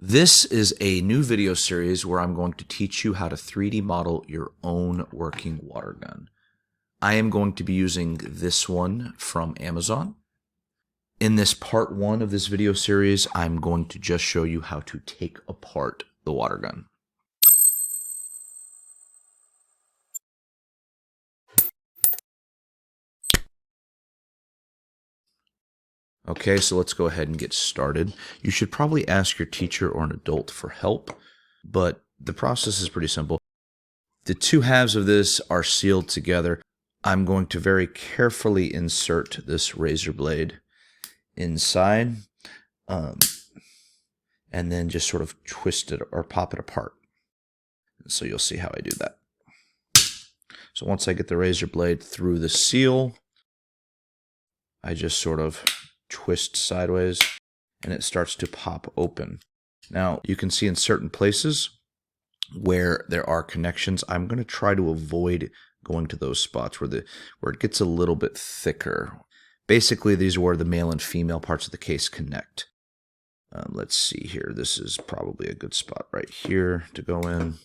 This is a new video series where I'm going to teach you how to 3D model your own working water gun. I am going to be using this one from Amazon. In this part 1 of this video series, I'm going to just show you how to take apart the water gun. Okay, so let's go ahead and get started. You should probably ask your teacher or an adult for help, but the process is pretty simple. The two halves of this are sealed together. I'm going to very carefully insert this razor blade inside, and then just sort of twist it or pop it apart. So you'll see how I do that. So once I get the razor blade through the seal, I just sort of twist sideways and it starts to pop open. Now you can see in certain places where there are connections, I'm going to try to avoid going to those spots where it gets a little bit thicker. Basically, these are where the male and female parts of the case connect. Let's see here. This is probably a good spot right here to go in.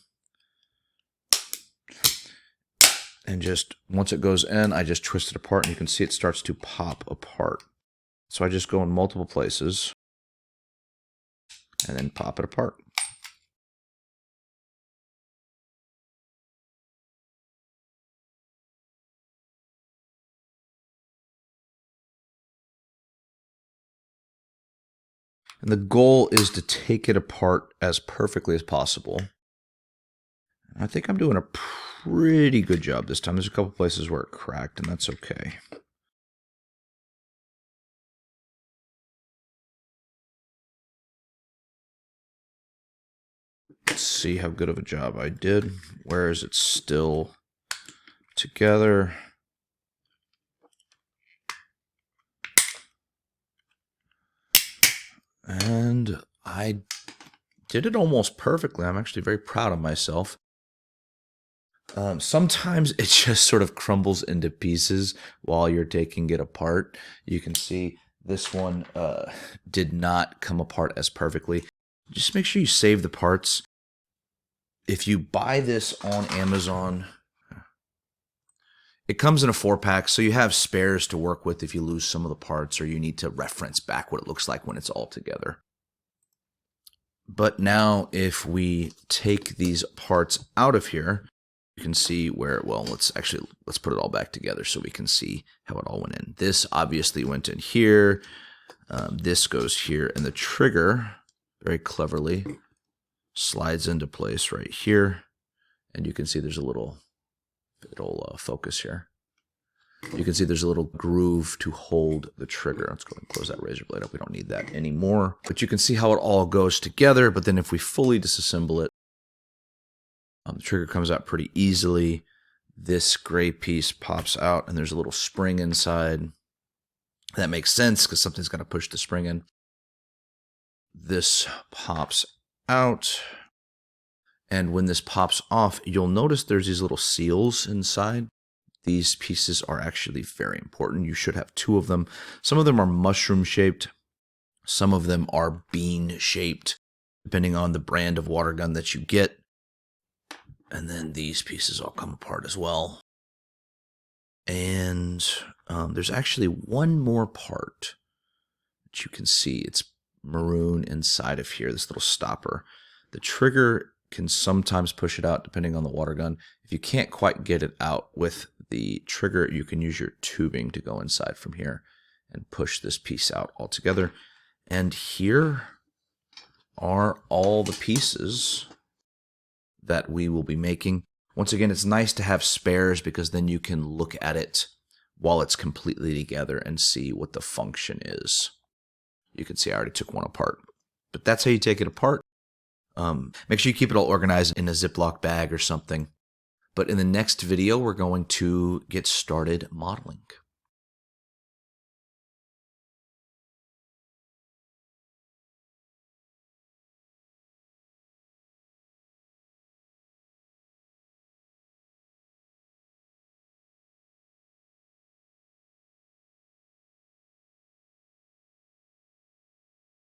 And just once it goes in, I just twist it apart and you can see it starts to pop apart. So I just go in multiple places and then pop it apart. And the goal is to take it apart as perfectly as possible. I think I'm doing a pretty good job this time. There's a couple places where it cracked, and that's okay. Let's see how good of a job I did. Where is it still together? And I did it almost perfectly. I'm actually very proud of myself. Sometimes it just sort of crumbles into pieces while you're taking it apart. You can see this one did not come apart as perfectly. Just make sure you save the parts. If you buy this on Amazon, it comes in a 4-pack, so you have spares to work with if you lose some of the parts or you need to reference back what it looks like when it's all together. But now if we take these parts out of here, you can see where, well, let's put it all back together so we can see how it all went in. This obviously went in here. This goes here, and the trigger very cleverly slides into place right here. And you can see there's a little, it'll focus here. You can see there's a little groove to hold the trigger. Let's go ahead and close that razor blade up. We don't need that anymore. But you can see how it all goes together. But then if we fully disassemble it, the trigger comes out pretty easily. This gray piece pops out, and there's a little spring inside. That makes sense because something's going to push the spring in. This pops out. And when this pops off, you'll notice there's these little seals inside. These pieces are actually very important. You should have 2 of them. Some of them are mushroom shaped. Some of them are bean shaped, depending on the brand of water gun that you get. And then these pieces all come apart as well. And there's actually one more part that you can see. It's maroon inside of here, this little stopper. The trigger can sometimes push it out depending on the water gun. If you can't quite get it out with the trigger, you can use your tubing to go inside from here and push this piece out altogether. And here are all the pieces that we will be making. Once again, it's nice to have spares because then you can look at it while it's completely together and see what the function is. You can see I already took one apart. But that's how you take it apart. Make sure you keep it all organized in a Ziploc bag or something. But in the next video, we're going to get started modeling.